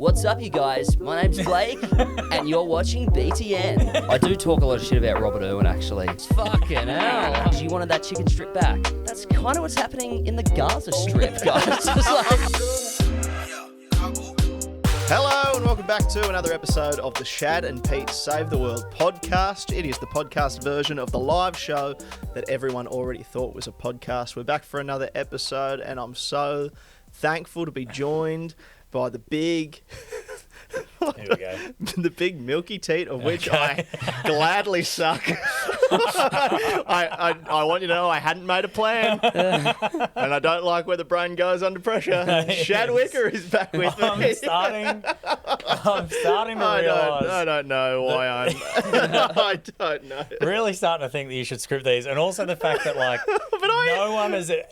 What's up, you guys? My name's Blake, and you're watching BTN. I do talk a lot of shit about Robert Irwin, actually. Fucking hell. You wanted that chicken strip back. That's kind of what's happening in the Gaza Strip, guys. Hello and welcome back to another episode of the Shad and Pete Save the World podcast. It is the podcast version of the live show that everyone already thought was a podcast. We're back for another episode, and I'm so thankful to be joined by the big... Here we go. The big milky teat of which I gladly suck. I want you to know I hadn't made a plan. And I don't like where the brain goes under pressure. Shad Wicker is back with me. I'm starting to realise. I don't know why I don't know. Really starting to think that you should script these. And also the fact that, like,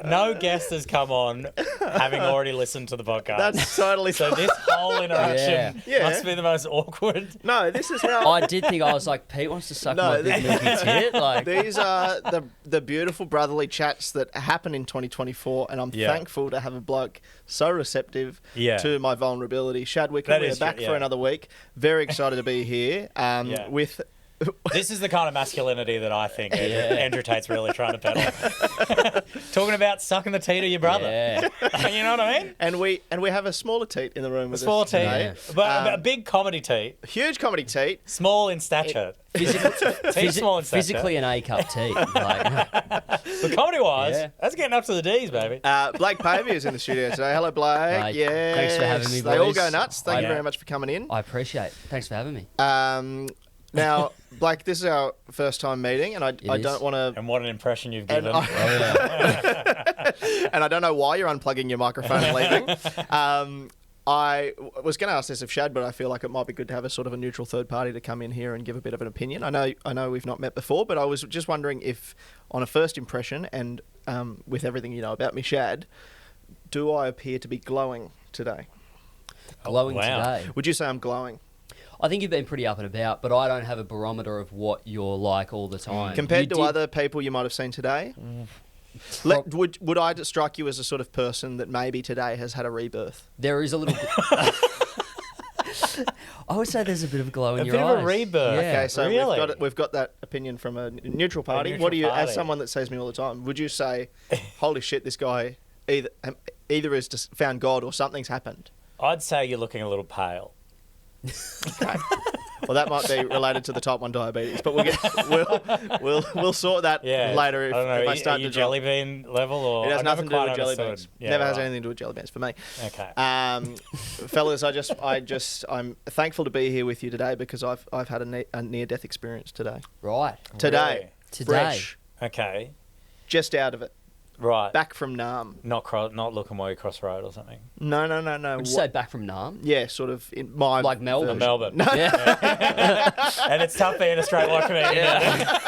no guest has come on having already listened to the podcast. That's totally so. This whole interaction must be the most awkward. No, this is how... I did think, I was like, Pete wants to suck my big milky tit. Like... These are the beautiful brotherly chats that happen in 2024, and I'm thankful to have a bloke so receptive to my vulnerability. Shad Wicker, we're back for another week. Very excited to be here with... This is the kind of masculinity that I think Andrew Tate's really trying to peddle. Talking about sucking the teat of your brother. Yeah. You know what I mean? And we have a smaller teat in the room with us. Small teat. But a big comedy teat. Huge comedy teat. Small in stature. Small in stature. Physically an A-cup teat. Like... But comedy-wise, that's getting up to the D's, baby. Blake Pavey is in the studio today. Hello, Blake. Yes. Thanks for having me, boys. They all go nuts. Thank you very much for coming in. I appreciate it. Thanks for having me. Now, Blake, this is our first time meeting, and I don't want to... And what an impression you've given. And I don't know why you're unplugging your microphone and leaving. I was going to ask this of Shad, but I feel like it might be good to have a sort of a neutral third party to come in here and give a bit of an opinion. I know we've not met before, but I was just wondering if, on a first impression, and with everything you know about me, Shad, do I appear to be glowing today? Glowing today? Would you say I'm glowing? I think you've been pretty up and about, but I don't have a barometer of what you're like all the time. Compared to other people you might have seen today? Would I strike you as a sort of person that maybe today has had a rebirth? There is a little... I would say there's a bit of a glow in your eyes. A bit of a rebirth. Yeah. Okay, so really? we've got that opinion from a neutral party. What do you, as someone that sees me all the time, would you say, holy shit, this guy either has just found God or something's happened? I'd say you're looking a little pale. Okay. Well, that might be related to the type 1 diabetes, but we'll sort that later if I start to jelly bean level, or it has nothing to do with jelly beans. Never has anything to do with jelly beans for me. Okay. Fellas, I'm thankful to be here with you today because I've had a near-death experience today. Right. Today. Fresh. Okay. Just out of it. Right. Back from Nam. Not looking while you cross the road or something. No. Would you say back from Nam? Yeah, sort of in my... Like Melbourne? Melbourne. No. Yeah. And it's tough being a straight white comedian. Yeah.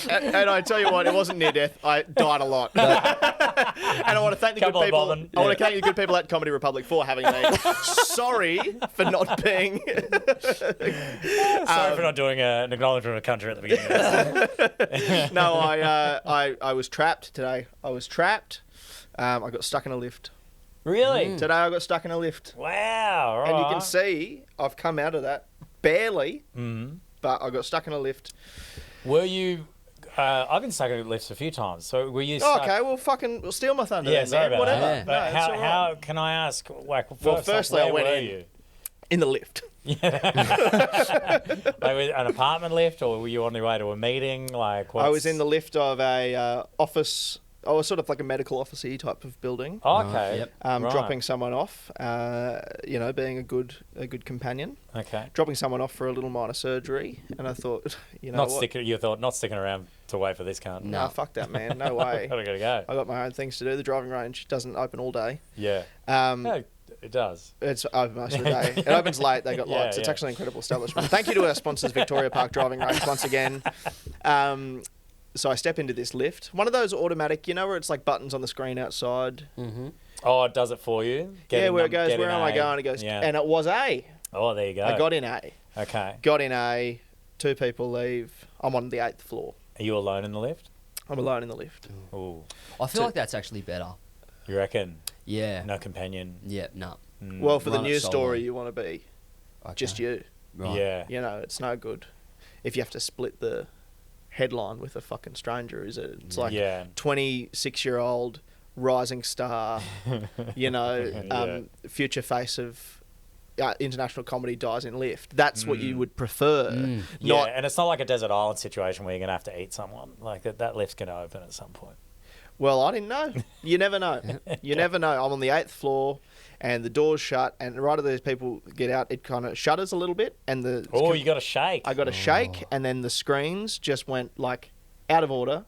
And I tell you what, it wasn't near death. I died a lot. And I want to thank the good people. I want to thank the good people at Comedy Republic for having me. Sorry for not being... Sorry for not doing an acknowledgement of country at the beginning of this. No, I was trapped today. I was trapped. I got stuck in a lift. Really? Today I got stuck in a lift. Wow. Right. And you can see I've come out of that barely, but I got stuck in a lift. Were you... I've been stuck in lifts a few times. So were you stuck... Okay, we'll steal my thunder. Yeah, then, sorry about whatever. that. But No, how can I ask... Like, firstly, I went in. You? In the lift. Like an apartment lift, or were you on your way to a meeting? Like, I was in the lift of a office. I was sort of like a medical office-y type of building. Oh, okay. Yep. Right. Dropping someone off, being a good companion. Okay. Dropping someone off for a little minor surgery, and I thought, You thought not sticking around to wait for this cunt. No, fuck that, man. No way. Gotta go. I got my own things to do. The driving range doesn't open all day. Yeah. No, it does. It's open most of the day. It opens late. They got lights. It's actually an incredible establishment. Thank you to our sponsors, Victoria Park Driving Range, once again. So I step into this lift. One of those automatic, where it's like buttons on the screen outside. Mm-hmm. Oh, it does it for you? Where it goes, where am I going? It goes, and it was A. Oh, there you go. I got in A. Okay. Got in A. 2 people leave. I'm on the 8th floor. Are you alone in the lift? I'm alone in the lift. Ooh. I feel like that's actually better. You reckon? Yeah. No companion? Yeah, no. Well, for the Run it news solo. story, you want to be just you. Right. Yeah. You know, it's no good if you have to split the headline with a fucking stranger, is it? It's like 26-year-old rising star, you know, future face of international comedy dies in lift. That's what you would prefer. Yeah, and it's not like a desert island situation where you're going to have to eat someone. Like, that lift's going to open at some point. Well, I didn't know. You never know. You never know. I'm on the 8th floor, and the door's shut, and right as these people get out, it kind of shudders a little bit, and the... Oh, you got to shake. I got a shake, and then the screens just went, like, out of order,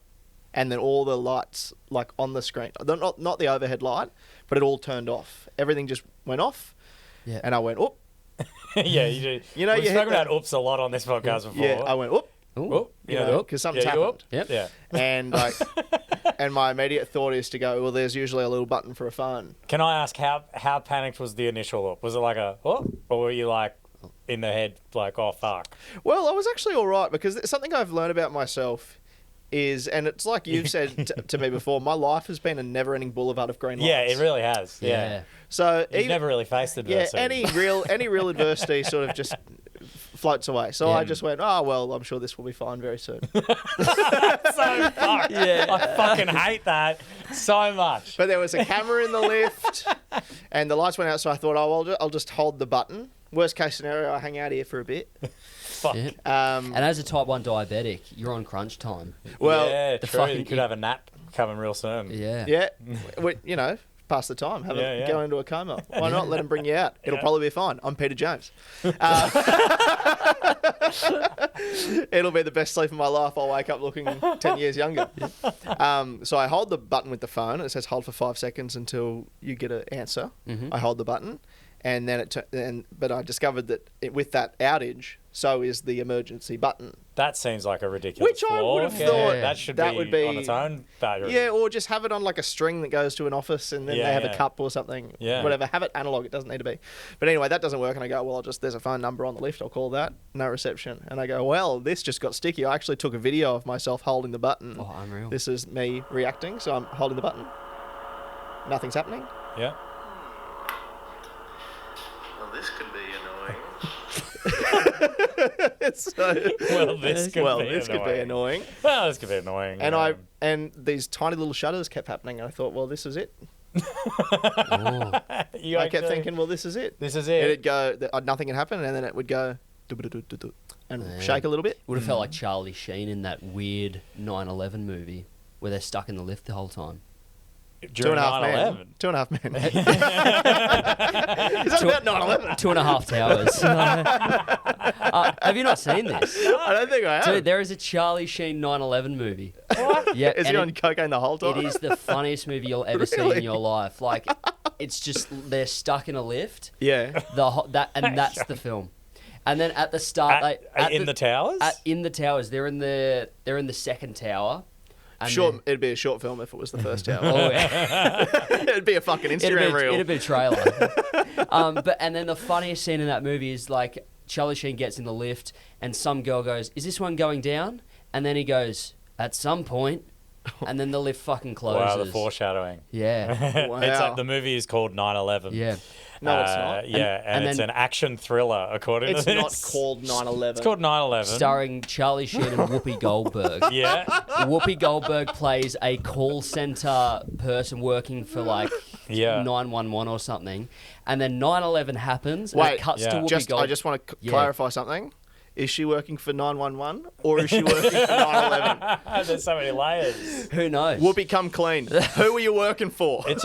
and then all the lights, like, on the screen. Not the overhead light, but it all turned off. Everything just went off, and I went, oop. Yeah, you do. You know, We've you hit spoken about oops a lot on this podcast before. Yeah, I went, oop. Ooh, Because something's happened. Yep. Yeah. And, like... And my immediate thought is to go, well, there's usually a little button for a phone. Can I ask how panicked was the initial look? Was it like a oh, or were you like in the head like oh fuck? Well, I was actually all right because something I've learned about myself is, and it's like you've said to me before, my life has been a never-ending boulevard of green lights. Yeah, it really has. Yeah. So You've never really faced adversity. Yeah, any real adversity sort of just floats away. So I just went, oh well, I'm sure this will be fine very soon. So fucked. Yeah. I fucking hate that so much. But there was a camera in the lift, and the lights went out. So I thought, oh well, I'll just hold the button. Worst case scenario, I hang out here for a bit. Fuck. Yeah. And And as a type 1 diabetic, you're on crunch time. well, yeah, the true. fucking- You could have a nap coming real soon. Yeah. yeah, you know. Pass the time, go into a coma. Why not let them bring you out? It'll probably be fine. I'm Peter James. It'll be the best sleep of my life. I'll wake up looking 10 years younger. So I hold the button with the phone. It says hold for 5 seconds until you get an answer. I hold the button, and then but I discovered that with that outage, so is the emergency button. That seems like a ridiculous Which I flaw. would have thought that should that be, would be on its own battery. Yeah, or just have it on like a string that goes to an office, and then they have a cup or something. Yeah. Whatever. Have it analog. It doesn't need to be. But anyway, that doesn't work. And I go, well, there's a phone number on the lift. I'll call that. No reception. And I go, well, this just got sticky. I actually took a video of myself holding the button. Oh, unreal. This is me reacting. So I'm holding the button. Nothing's happening. Yeah. Well, this could be annoying. Well, this could be annoying. Well, this could be annoying. And these tiny little shutters kept happening. And I thought, well, this is it. I kept thinking, well, this is it. This is it. It'd go, nothing had happened, and then it would go and shake a little bit. Would have felt like Charlie Sheen in that weird 9/11 movie where they're stuck in the lift the whole time. During 2.5 Men. 9/11. 2.5 Men. Is that about 9/11? 2.5 Towers. Have you not seen this? I don't think I have. Dude, there is a Charlie Sheen 9/11 movie. What? Yeah, Is he on cocaine the whole time? It is the funniest movie you'll ever see Really? in your life. Like, it's just they're stuck in a lift. Yeah. That's the film. And then at the start, in the towers? in the towers, they're in the second tower. And It'd be a short film if it was the first hour. Oh, yeah. It'd be a fucking Instagram reel. It'd be a trailer. And then the funniest scene in that movie is like Charlie Sheen gets in the lift and some girl goes, "Is this one going down?" And then he goes, "At some point." And then the lift fucking closes. Wow, the foreshadowing. Yeah. Wow. It's like the movie is called 9/11. Yeah. No, it's not. Yeah, and it's an action thriller, according It's to this. not called 9/11. It's called 9/11. Starring Charlie Sheen and Whoopi Goldberg. Yeah. Whoopi Goldberg plays a call center person working for like 911 or something, and then 9/11 happens. And it cuts to Whoopi Goldberg. I just want to clarify something. Is she working for 911 or is she working for 9/11? There's so many layers. Who knows? Whoopi, come clean. Who are you working for? It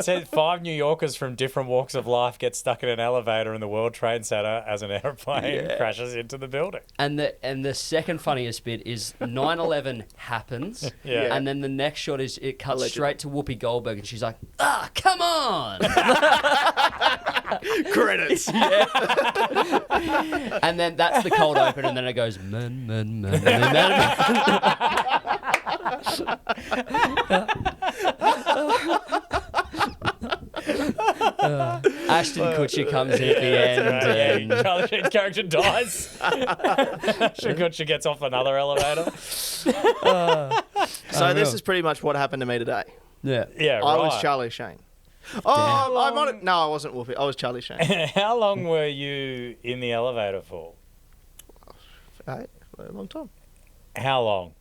said 5 New Yorkers from different walks of life get stuck in an elevator in the World Trade Center as an airplane crashes into the building. And the second funniest bit is 9/11 happens, Yeah. and then the next shot is it cuts Allegedly. straight to Whoopi Goldberg, and she's like, come on! Credits. And then that's the cold open, and then it goes, men. Ashton Kutcher comes in at the end. Yeah, Charlie Sheen's character dies. Ashton Kutcher gets off another elevator. So this is pretty much what happened to me today. Yeah. Yeah, right. I was Charlie Sheen. Oh, I might have, no, I wasn't Wolfie. I was Charlie Sheen. How long were you in the elevator for? A long time. How long?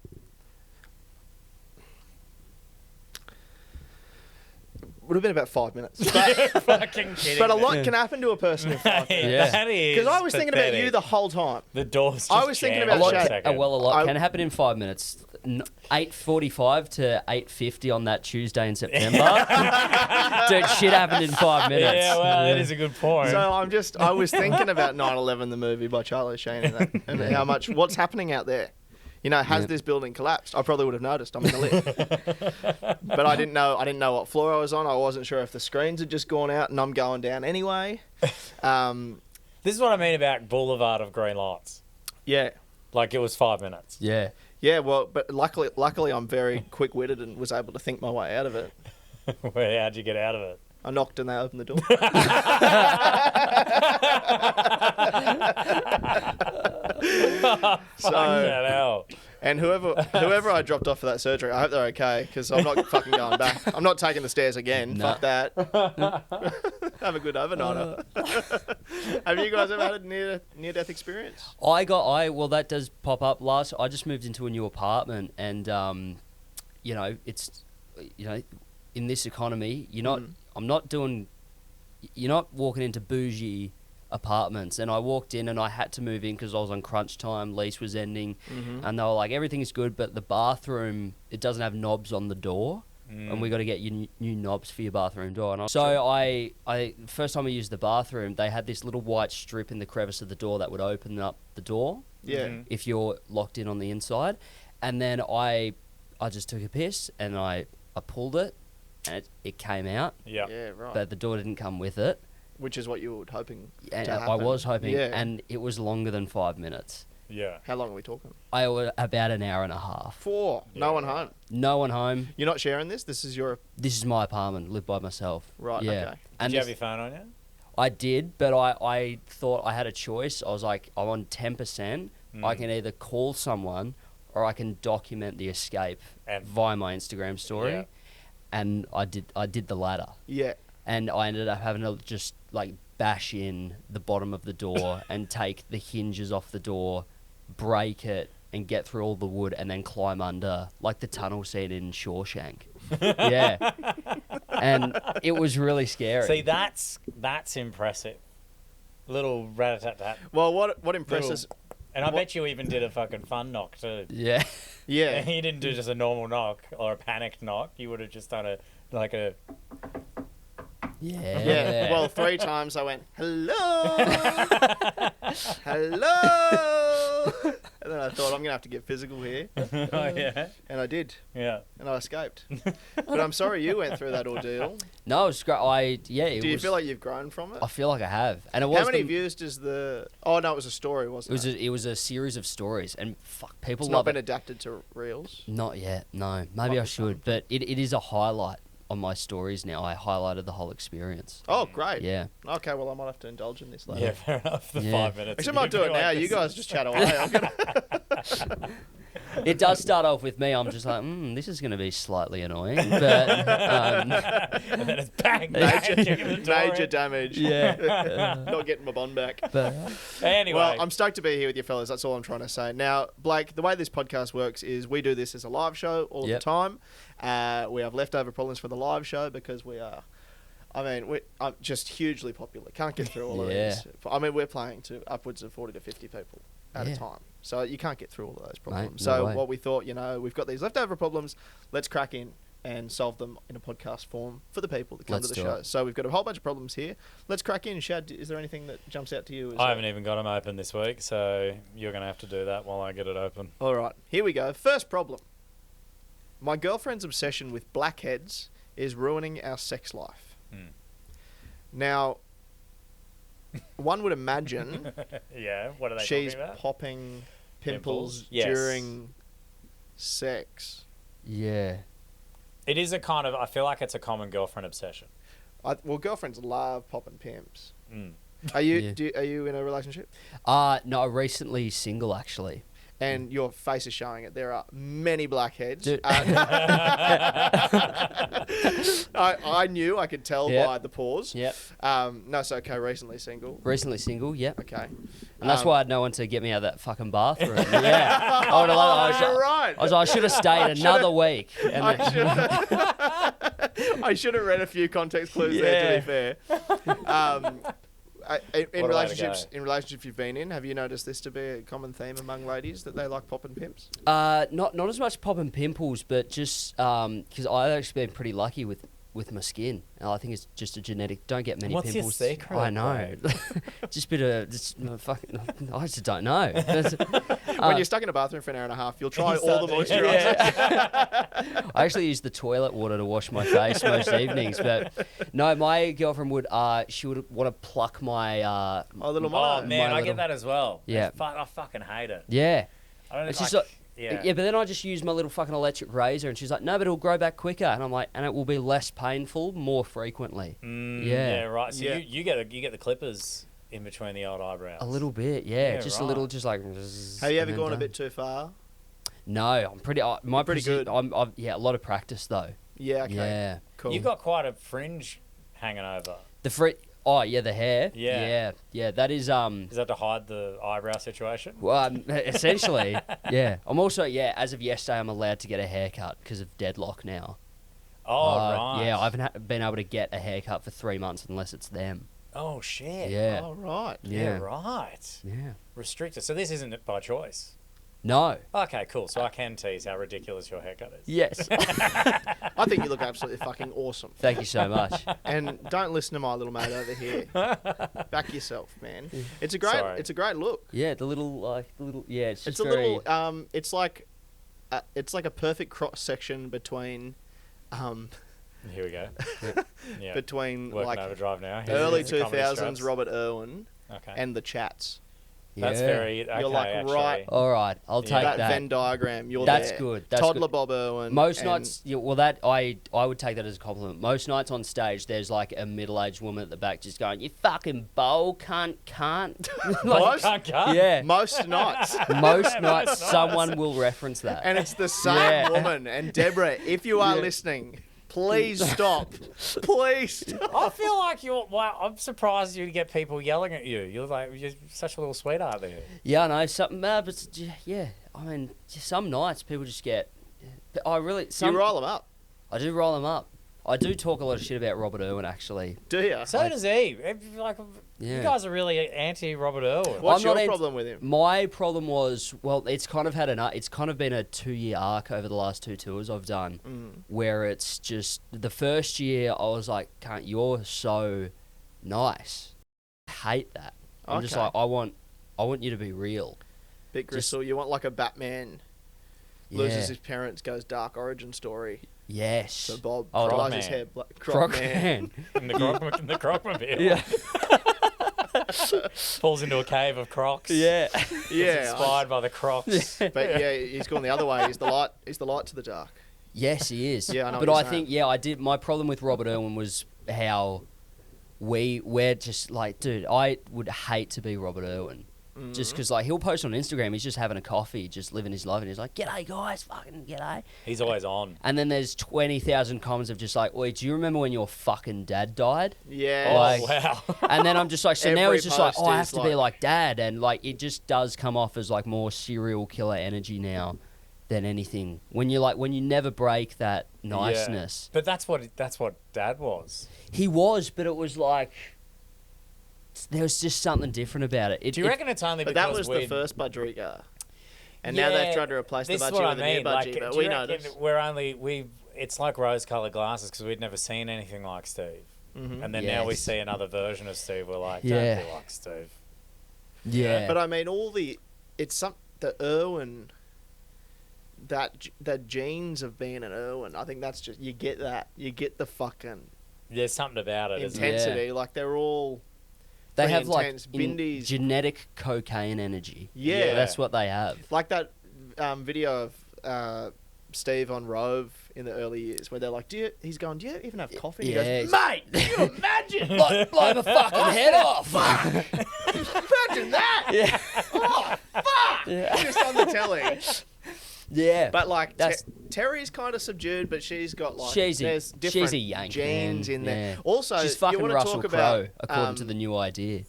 Would have been about 5 minutes. But, Fucking kidding. but a me. lot can happen to a person in 5 minutes. Yeah. That is Because I was thinking about pathetic. you the whole time. The doors just I was thinking jammed about for a Shane. second. A lot I- can happen in 5 minutes. 8:45 to 8:50 on that Tuesday in September. Dude, shit happened in 5 minutes. Yeah, well, that is a good point. So I was thinking about 9/11, the movie by Charlie Sheen, and how much, what's happening out there. You know, has this building collapsed? I probably would have noticed. I'm in the lift. But I didn't know what floor I was on. I wasn't sure if the screens had just gone out and I'm going down anyway. This is what I mean about Boulevard of Green Lights. Yeah. Like, it was 5 minutes. Yeah. Yeah, well, but luckily I'm very quick-witted and was able to think my way out of it. Well, how'd you get out of it? I knocked and they opened the door. Fucking hell. And whoever I dropped off for that surgery, I hope they're okay, because I'm not fucking going back. I'm not taking the stairs again. Nah. Fuck that. Have a good overnighter. Have you guys ever had a near-death experience? Well, that does pop up. I just moved into a new apartment, and it's in this economy, I'm not doing. You're not walking into bougie apartments, and I walked in and I had to move in because I was on crunch time, lease was ending, and they were like, everything's good, but the bathroom, it doesn't have knobs on the door, and we got to get you new knobs for your bathroom door. And I first time I used the bathroom, they had this little white strip in the crevice of the door that would open up the door if you're locked in on the inside, and then I just took a piss and I pulled it and it came out, Yeah, right. but the door didn't come with it. Which is what you were hoping And to happen. I was hoping, Yeah. and it was longer than 5 minutes. Yeah. How long are we talking? I was about an hour and a half. 4. No one home. No one home. You're not sharing this? This is your... This is my apartment. Live by myself. Right, Yeah. okay. Did And you have your phone on you? I did, but I thought I had a choice. I was like, I'm on 10%. I can either call someone or I can document the escape And- via my Instagram story. Yeah. And I did the latter. Yeah. And I ended up having to just like bash in the bottom of the door and take the hinges off the door, break it, and get through all the wood, and then climb under, like the tunnel scene in Shawshank. Yeah. And it was really scary. See, that's impressive. Little rat-a-tat-tat. Well, what impresses... And I bet you even did a fucking fun knock too. Yeah. Yeah. You didn't do just a normal knock or a panicked knock. You would have just done a Yeah. Yeah. Well, 3 times I went, hello, hello, and then I thought I'm gonna have to get physical here, oh yeah, and I did, yeah. and I escaped. But I'm sorry you went through that ordeal. No, it was great. Do you feel like you've grown from it? I feel like I have. And it was How many views does the? Oh no, it was a story, wasn't it? It was a series of stories, and fuck, people It's love not been it. adapted to reels. Not yet. No, maybe I should, but it is a highlight on my stories now. I highlighted the whole experience. Oh, great. Yeah. Okay, well I might have to indulge in this later. Yeah, fair enough. The Yeah. 5 minutes. Actually, I might do it now. You guys just chat away. I'm gonna... It does start off with me. I'm just like, this is going to be slightly annoying, but And then it's bang, bang, kicking the door Major in. damage. yeah. Not getting my bond back. But Anyway, Well, I'm stoked to be here with you fellas. That's all I'm trying to say. Now, Blake, the way this podcast works is we do this as a live show all Yep. the time. We have leftover problems for the live show because we are... we're just hugely popular. Can't get through all of Yeah. these. We're playing to upwards of 40 to 50 people at a Yeah. time. So you can't get through all of those problems. no so way. what we thought, we've got these leftover problems. Let's crack in and solve them in a podcast form for the people that come Let's to the do show. it. So we've got a whole bunch of problems here. Let's crack in. Shad, is there anything that jumps out to you? I haven't even got them open this week, so you're going to have to do that while I get it open. All right, here we go. First problem. My girlfriend's obsession with blackheads is ruining our sex life. Now, one would imagine Yeah, what are they she's talking about? popping pimples Yes. during sex. yeah. It is I feel like it's a common girlfriend obsession. Well, girlfriends love popping pimps. Mm. Are you? Yeah. Are you in a relationship? No, recently single actually. and your face is showing it. There are many blackheads. Dude. I knew, I could tell Yep. by the pause. Yep. No, so okay, recently single. Recently single, yeah. Okay. And that's why I had no one to get me out of that fucking bathroom. Yeah. I would've loved- you're right. I was like, I should have stayed another week. And I should have read a few context clues there, to be fair. In relationships you've been in, have you noticed this to be a common theme among ladies, that they like popping pimps? not as much popping pimples, but just because I've actually been pretty lucky with my skin. And I think it's just a genetic. Don't get many What's your pimples. secret, I know. Just a bit of fucking. I just don't know. When you're stuck in a bathroom for an hour and a half, you'll try all the moisturiser. I actually use the toilet water to wash my face most evenings, but no, my girlfriend would. She would want to pluck my. My little Oh mono. man, I little- get that as well. Yeah. I fucking hate it. Yeah. I don't It's like, just like, yeah. but then I just use my little fucking electric razor, and she's like, "No, but it'll grow back quicker," and I'm like, "And it will be less painful, more frequently." Yeah, right. So Yeah. you get the clippers in between the old eyebrows. A little bit, yeah, Yeah, just right. a little, just like. Have you ever gone a bit too far? No, I'm pretty. My pretty good. I'm yeah, a lot of practice though. Yeah, okay. Yeah, Cool. You've got quite a fringe hanging over. the free. Oh yeah, the hair. Yeah. yeah. That is Is that to hide the eyebrow situation? Well, essentially, yeah. I'm also as of yesterday, I'm allowed to get a haircut because of deadlock now. Oh, right. Yeah, I haven't been able to get a haircut for 3 months unless it's them. Oh, shit. Yeah. Oh, right. Yeah, right. Yeah. Restricted. So this isn't by choice. No. Okay, cool. So I can tease how ridiculous your haircut is. Yes. I think you look absolutely fucking awesome. Thank you so much. And don't listen to my little mate over here. Back yourself, man. It's a great. Sorry. It's a great look. Yeah, the little. Yeah, it's just It's a very. little. It's like a perfect cross section between. Here we go. Yeah. Between Working like overdrive now. early Here's the comedy 2000s straps. Robert Irwin Okay. and the Chats. That's Yeah. very. Okay, You're like actually. right- All right, I'll Yeah. take That that. Venn diagram. You're That's there. good. That's Toddler good. Bob Irwin. Most and- nights, well, that I would take that as a compliment. Most nights on stage, there's like a middle-aged woman at the back just going, "You fucking bowl cunt." Most, Yeah. most nights. Most nights, someone will reference that. And it's the same Yeah. woman. And Deborah, if you are listening, please stop. Please stop. I feel like you're. Wow, I'm surprised you get people yelling at you. You're such a little sweetheart there. Yeah, I know something. But yeah, I mean, just some nights people just get. But I really. You roll them up. I do roll them up. I do talk a lot of shit about Robert Irwin, actually. Do you? So does he. Like, Yeah. you guys are really anti Robert Irwin. What's I'm not your in- problem with him? My problem was, well, it's kind of been a 2-year arc over the last 2 tours I've done, where it's just the first year I was like, "Can't you're so nice." I hate that. I'm just Okay. like, I want you to be real. Bit Gristle, you want like a Batman. Yeah. Loses his parents, goes dark origin story. Yes. So Bob Oh, dries his Croc hair Man. black. Croc Man. man. In the Crocmobile. Yeah. Falls into a cave of Crocs. Yeah. Yeah. Inspired by the Crocs. But yeah, he's gone the other way. He's the light. He's the light to the dark. Yes, he is. Yeah, I know But what I you're think, saying. I did. My problem with Robert Irwin was how we're just like, dude, I would hate to be Robert Irwin. Just because, like, he'll post on Instagram, he's just having a coffee, just living his life, and he's like, "G'day, guys, fucking g'day." He's always on. And then there's 20,000 comments of just like, "Wait, do you remember when your fucking dad died?" Yeah. Oh, Like- wow. And then I'm just like, so now Every he's just like, post "Oh, I have is to be like- like dad," and like it just does come off as like more serial killer energy now than anything. When you never break that niceness. But that's what Dad was. He was, but it was like there was just something different about it. Do you reckon it's only But because that was we the first budgie, and now they've tried to replace the this is budgie what I with a new mean. budgie. Like, But do we you reckon noticed. it's like rose-colored glasses because we'd never seen anything like Steve, and then now we Yes. see another version of Steve. We're like, Yeah. don't be like Steve. Yeah. But I mean, the Irwin. That genes of being an Irwin. I think that's just you get that. You get the fucking There's something about it, isn't there? intensity. Like they're all. they pretty have like intense. Bindies. genetic cocaine energy. Yeah. That's what they have. Like that video of Steve on Rove in the early years where they're like, do you even have coffee? He Yeah. goes, mate, can you imagine? Blow my fucking head off. Imagine that. Yeah. Oh, fuck. just on the telly. Yeah. But like That's- Terry's kind of subdued, but she's got like She's there's a different Yank genes man. in there. Yeah. Also, she's you fucking want to Russell talk Crowe, about according to the new idea.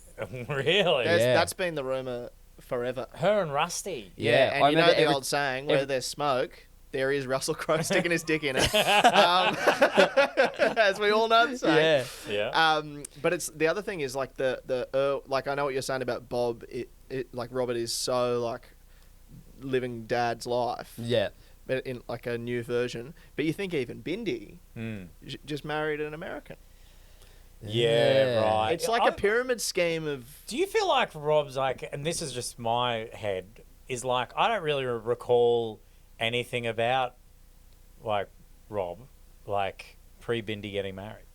Really? Yeah. that's been the rumor forever. Her and Rusty. Yeah, and I you know remember the old saying, where there's smoke, there is Russell Crowe sticking his dick in it. As we all know the saying. Yeah. But it's the other thing is like like I know what you're saying about Bob. It like Robert is so like living dad's life. Yeah. But in like a new version. But you think even Bindi just married an American. Yeah, right. It's like a pyramid scheme of. Do you feel like Rob's like, and this is just my head, is like, I don't really recall anything about like Rob, like pre-Bindi getting married.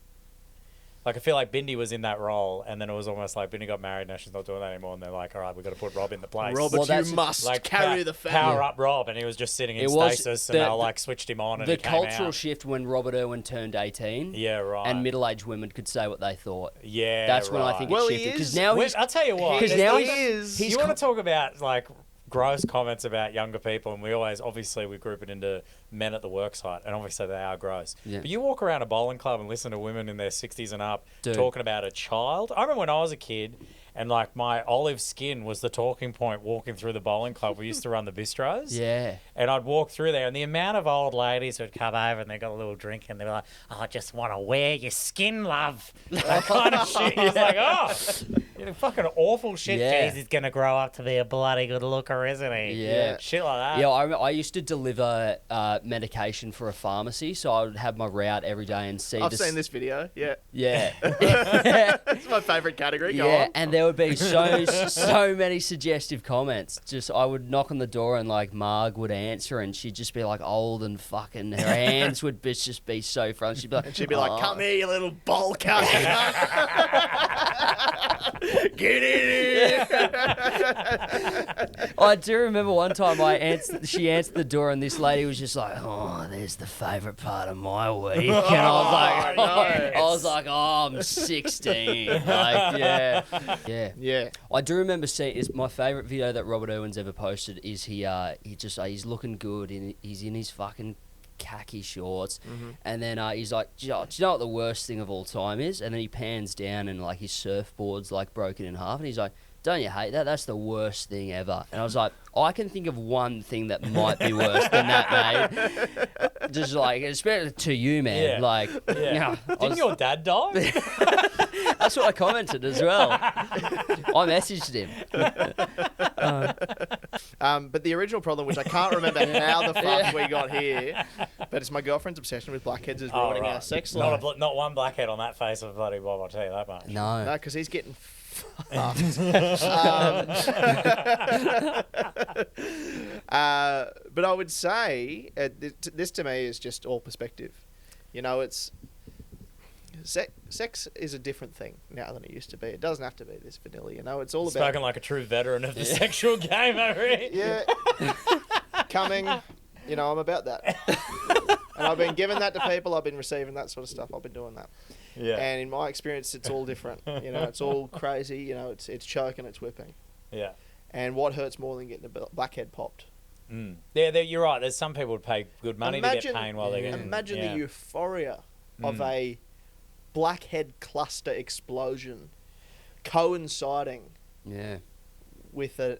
Like I feel like Bindi was in that role, and then it was almost like Bindi got married, now she's not doing that anymore, and they're like, all right, we've got to put Rob in the place. Robert, Well, you must like carry the family. power up Rob, and he was just sitting in It was stasis, and they like switched him on, and the he came cultural out. shift when Robert Irwin turned 18. Yeah, right. And middle-aged women could say what they thought. Yeah, That's when I right. think Well, it he shifted. Because is- now Well, he's I'll tell you what. 'cause there's now even- he's you want to talk about like gross comments about younger people, and we always obviously we group it into men at the work site, and obviously they are gross. Yeah. But you walk around a bowling club and listen to women in their 60s and up Dude. talking about a child. I remember when I was a kid, and like my olive skin was the talking point walking through the bowling club. We used to run the bistros. Yeah. And I'd walk through there, and the amount of old ladies who'd come over and they got a little drink, and they were like, oh, I just want to wear your skin, love. That kind of shit. It's like, oh, you fucking awful shit. Yeah. Jeez, he's going to grow up to be a bloody good looker, isn't he? Yeah. Shit like that. Yeah, I used to deliver medication for a pharmacy, so I would have my route every day and see. I've seen this video. Yeah. Yeah. It's my favourite category. Go Yeah, on. and there would be so many suggestive comments. Just I would knock on the door and like Marg would answer, and she'd just be like old and fucking. Her hands would just be so front. She'd be like, And she'd be like, "Oh." come here, you little ball cow. Get in here. I do remember one time she answered the door, and this lady was just like, "Oh, there's the favourite part of my week," and I was like, no. I was like, "Oh, I'm 16." Like, yeah. Yeah. I do remember seeing. It's my favourite video that Robert Irwin's ever posted. Is he's looking good, and he's in his fucking khaki shorts, and then he's like, do you know what the worst thing of all time is? And then he pans down, and like his surfboard's like broken in half, and he's like, don't you hate that? That's the worst thing ever. And I was like, I can think of one thing that might be worse than that, mate. Just like, especially to you, man. Yeah. Like, Yeah. you know, Didn't your dad die? that's what I commented as well. I messaged him. But the original problem, which I can't remember how the fuck we got here, but it's my girlfriend's obsession with blackheads is ruining our sex life. Not one blackhead on that face of bloody Bob, I'll tell you that much. No. No, because he's getting fucked. But I would say this to me is just all perspective. You know, it's sex is a different thing now than it used to be. It doesn't have to be this vanilla. You know, it's all about Spoken like a true veteran of the sexual game over here. yeah, coming. You know, I'm about that. And I've been giving that to people. I've been receiving that sort of stuff. I've been doing that. Yeah. And in my experience, it's all different. You know, it's all crazy. You know, it's choking, it's whipping. Yeah. And what hurts more than getting a blackhead popped? Mm. Yeah, you're right. There's some people would pay good money to get pain while they're getting. Imagine the euphoria of a blackhead cluster explosion coinciding Yeah. with a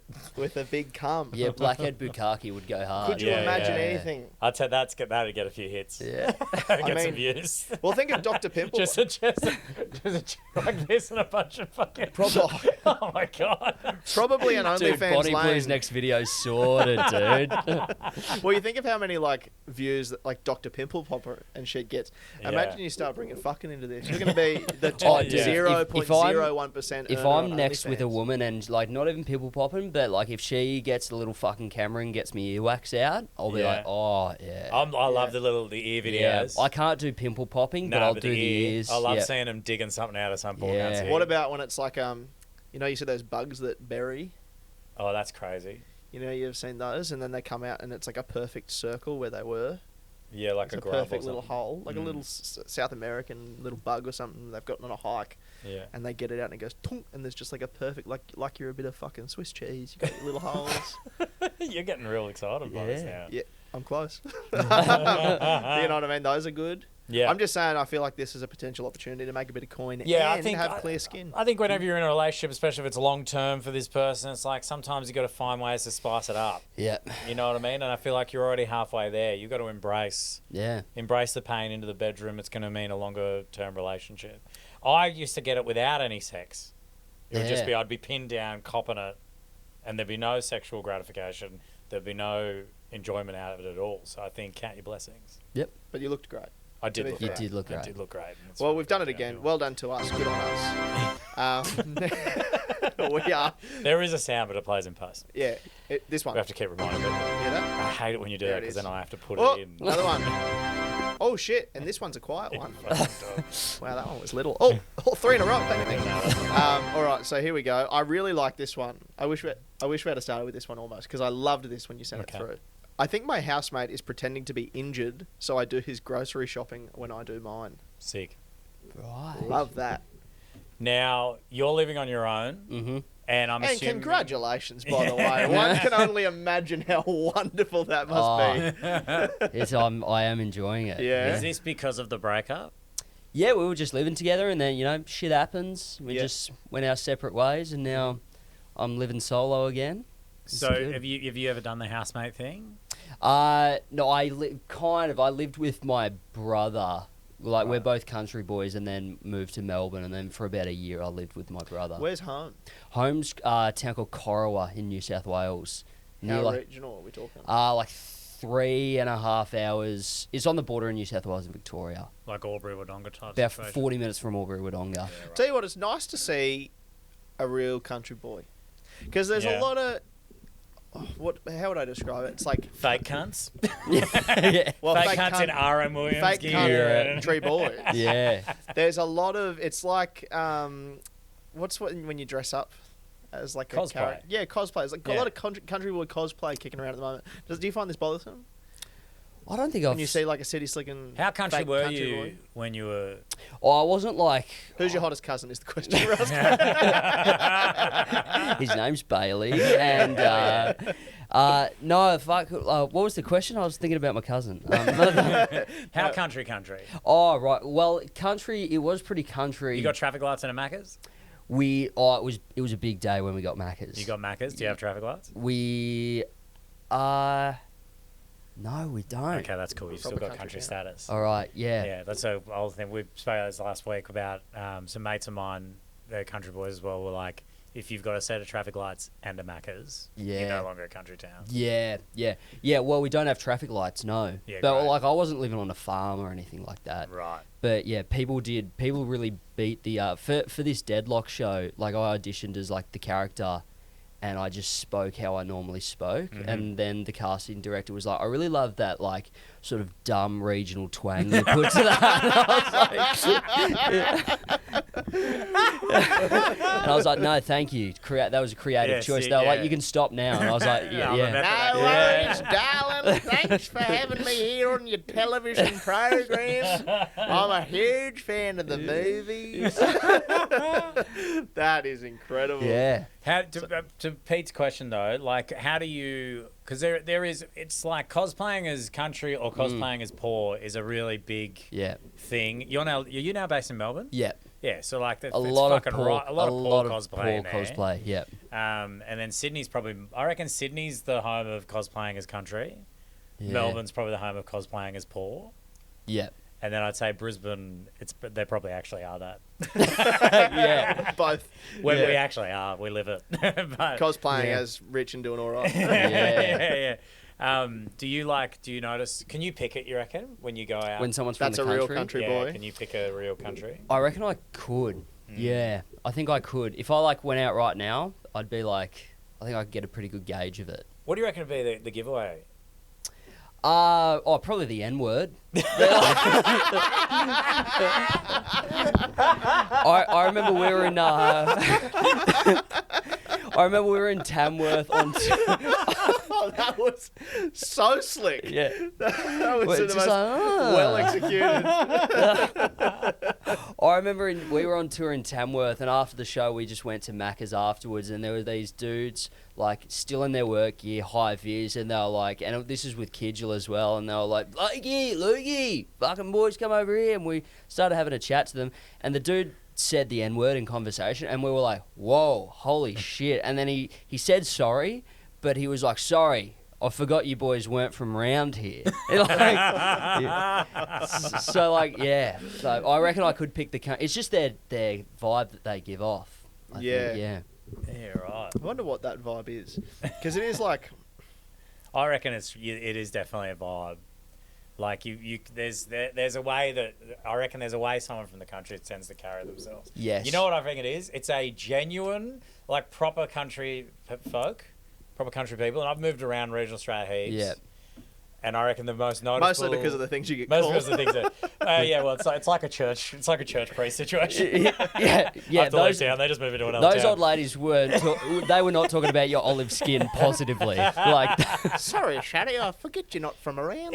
big cum. Yeah, Blackhead Bukkake would go hard. Could you imagine anything? I'd say that'd get a few hits. Yeah. Get some views. Well, think of Dr. Pimple. just a chick like this and a bunch of fucking. Oh my god. Probably an Dude, OnlyFans Body lane. Blue's next video sorted, dude. Well, you think of how many like views that like Dr. Pimple Popper and shit gets. Yeah. Imagine you start bringing fucking into this. You're going to be the Oh, top dude. 0.01%. If I'm next with a woman and like not even pimple popping, but like if she gets the little fucking camera and gets me earwax out, I'll be like, oh yeah. I love the ear videos. Yeah, I can't do pimple popping, but I'll do the ears. I love Yeah. seeing them digging something out of some poor Yeah. guy's ear. What about when it's like you know, you see those bugs that bury. Oh, that's crazy. You know, you've seen those, and then they come out, and it's like a perfect circle where they were. Yeah, like It's a a grub or perfect little something. hole, like a little South American little bug or something they've gotten on a hike. Yeah. and they get it out and it goes tunk, and there's just like a perfect like you're a bit of fucking Swiss cheese. You got your little holes. You're getting real excited by this now. Yeah, I'm close. You know what I mean? Those are good. Yeah. I'm just saying, I feel like this is a potential opportunity to make a bit of coin and I think have clear skin. I think whenever you're in a relationship, especially if it's long term for this person, it's like sometimes you got to find ways to spice it up. Yeah. You know what I mean? And I feel like you're already halfway there. You got to embrace the pain into the bedroom. It's going to mean a longer term relationship. I used to get it without any sex. It would just be I'd be pinned down, copping it, and there'd be no sexual gratification. There'd be no enjoyment out of it at all. So I think count your blessings. Yep. But you looked great. I did look You great. did look great. I did look great. Well, we've done it again. Well done to us. Good on us. We are. There is a sound, but it plays in post. Yeah. This one. We have to keep reminding people. Hear that? I hate it when you do There that it because is. then I have to put Oh, it in. another one. Oh, shit. And this one's a quiet one. Fucking Wow, that one was little. Oh, all three in a row. Bang, bang, bang. All right, so here we go. I really like this one. I wish we had started with this one almost, because I loved this when you sent it through. I think my housemate is pretending to be injured, so I do his grocery shopping when I do mine. Sick. Right. Love that. Now, you're living on your own, Mm-hmm. and I'm And assuming... congratulations, by the way. One can only imagine how wonderful that must be. Yes, I am enjoying it. Yeah. Is this because of the breakup? Yeah, we were just living together, and then shit happens. We Yeah. just went our separate ways, and now I'm living solo again. It's So good. have you ever done the housemate thing? No, I lived with my brother. Like, we're both country boys, and then moved to Melbourne, and then for about a year I lived with my brother. Where's home? Home's a town called Corowa in New South Wales. How regional are we talking? Like 3.5 hours. It's on the border in New South Wales and Victoria. Like Albury-Wodonga type About situation? 40 minutes from Albury-Wodonga. Tell you what, it's nice to see a real country boy. Because there's a lot of... how would I describe it? It's like... Fake cunts? Yeah. Well, fake cunts in R.M. Williams fake gear. country boys. Yeah. There's a lot of... It's like... what's when you dress up as like a Cosplay. character? Yeah, cosplay. It's like a Yeah. lot of country boy cosplay kicking around at the moment. Do you find this bothersome? I don't think I've... When you see like a city slicking... How country fake were country you boy? when you were... I wasn't like... Who's your hottest cousin is the question we're asking. His name's Bailey, and no, fuck. What was the question? I was thinking about my cousin. How country? Oh, right. Well, country. It was pretty country. You got traffic lights and a Macca's? It was a big day when we got Macca's. You got Macca's? Do you have traffic lights? No, we don't. Okay, that's cool. You've still Proper got country country status. All right. Yeah. Yeah, that's a old thing. We spoke about this last week about some mates of mine, they're country boys as well, were like, if you've got a set of traffic lights and a Macca's, you're Yeah. no longer a country town. Yeah. Well, we don't have traffic lights, no. Yeah, but great. like, I wasn't living on a farm or anything like that. Right. But yeah, people really beat the for this Deadlock show. Like, I auditioned as like the character, and I just spoke how I normally spoke. Mhm. And then the casting director was like, I really love that like sort of dumb regional twang you put to that. And I was like, no, thank you. That was a creative Yeah, choice. see, They were like, yeah. you can stop now. And I was like, yeah. I'm a yeah. method No actor. worries, darling. Thanks for having me here on your television program. I'm a huge fan of the movies. That is incredible. Yeah. How to Pete's question though, like how do you? Because there is, it's like cosplaying as country or cosplaying as poor is a really big Mm. thing. You're now based in Melbourne. Yeah. Yeah, so like A it's lot of fucking poor, right, a lot of poor cosplay. poor cosplay. Yeah. And then Sydney's probably, I reckon Sydney's the home of cosplaying as country. Yeah. Melbourne's probably the home of cosplaying as poor. Yeah. And then I'd say Brisbane, they probably actually are that. Yeah. Both We actually are. We live it. But, cosplaying Yeah. as rich and doing all right. yeah. Do you notice, can you pick it, you reckon, when you go out? When someone's from That's the a country. real country yeah, boy. can you pick a real country? I reckon I could. Yeah, I think I could. If I like went out right now, I'd be like, I think I could get a pretty good gauge of it. What do you reckon would be the giveaway? Probably the N word. I remember we were in Tamworth on. Oh, that was so slick. Yeah. That was Well, the it's most just like, well executed. I remember we were on tour in Tamworth, and after the show, we just went to Macca's afterwards, and there were these dudes, like, still in their work gear, high vis, and they were like, and this is with Kidgel as well, and they were like, Lukey, fucking boys, come over here, and we started having a chat to them, and the dude said the N-word in conversation, and we were like, whoa, holy shit, and then he said sorry, but he was like, sorry, I forgot you boys weren't from round here. So I reckon I could pick the... It's just their vibe that they give off. I think, yeah. Yeah, right. I wonder what that vibe is. Because it is like... I reckon it is definitely a vibe. Like, there's a way that... I reckon there's a way someone from the country tends to carry themselves. Yes. You know what I think it is? It's a genuine, like, proper country folk. Proper country people, and I've moved around regional Australia heaps. Yeah. And I reckon the most noticeable... Mostly because of the things you get Mostly called. because of the things that... yeah, well, it's like a church priest situation. Yeah. After those town, they just move into another Those town. old ladies they were not talking about your olive skin positively. Like, Sorry, Shaddy, I forget you're not from around.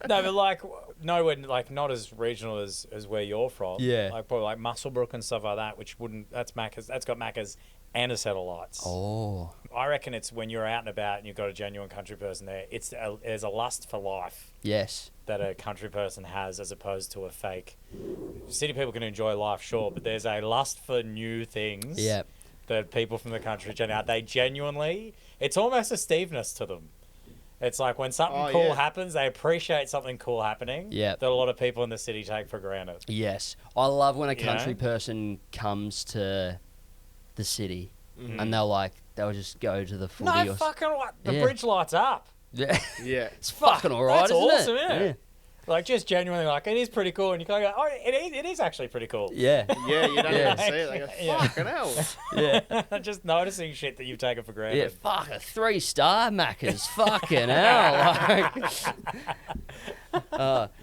No, but like nowhere, like not as regional as where you're from. Yeah. Like probably like Muswellbrook and stuff like that, which wouldn't. That's Macca's. That's got Macca's and a set of lights. oh, I reckon it's when you're out and about and you've got a genuine country person there. There's a lust for life yes. that a country person has as opposed to a fake. City people can enjoy life, sure, but there's a lust for new things. Yeah. That people from the country they genuinely. It's almost a Steveness to them. It's like when something cool happens, they appreciate something cool happening. Yeah. That a lot of people in the city take for granted. Yes. I love when a You know? country person comes to the city and they'll just go to the footy. No or fucking what? The Yeah. bridge lights up. Yeah. Yeah. It's fucking alright, That's isn't awesome, it? yeah. Like just genuinely like it is pretty cool, and you kind of go, oh, it is actually pretty cool. Yeah. Yeah, you don't Yeah. even see it. They go, Yeah. fucking hell. Yeah. Just noticing shit that you've taken for Yeah, granted. fuck, a 3-star Macca's. Fucking hell. Like,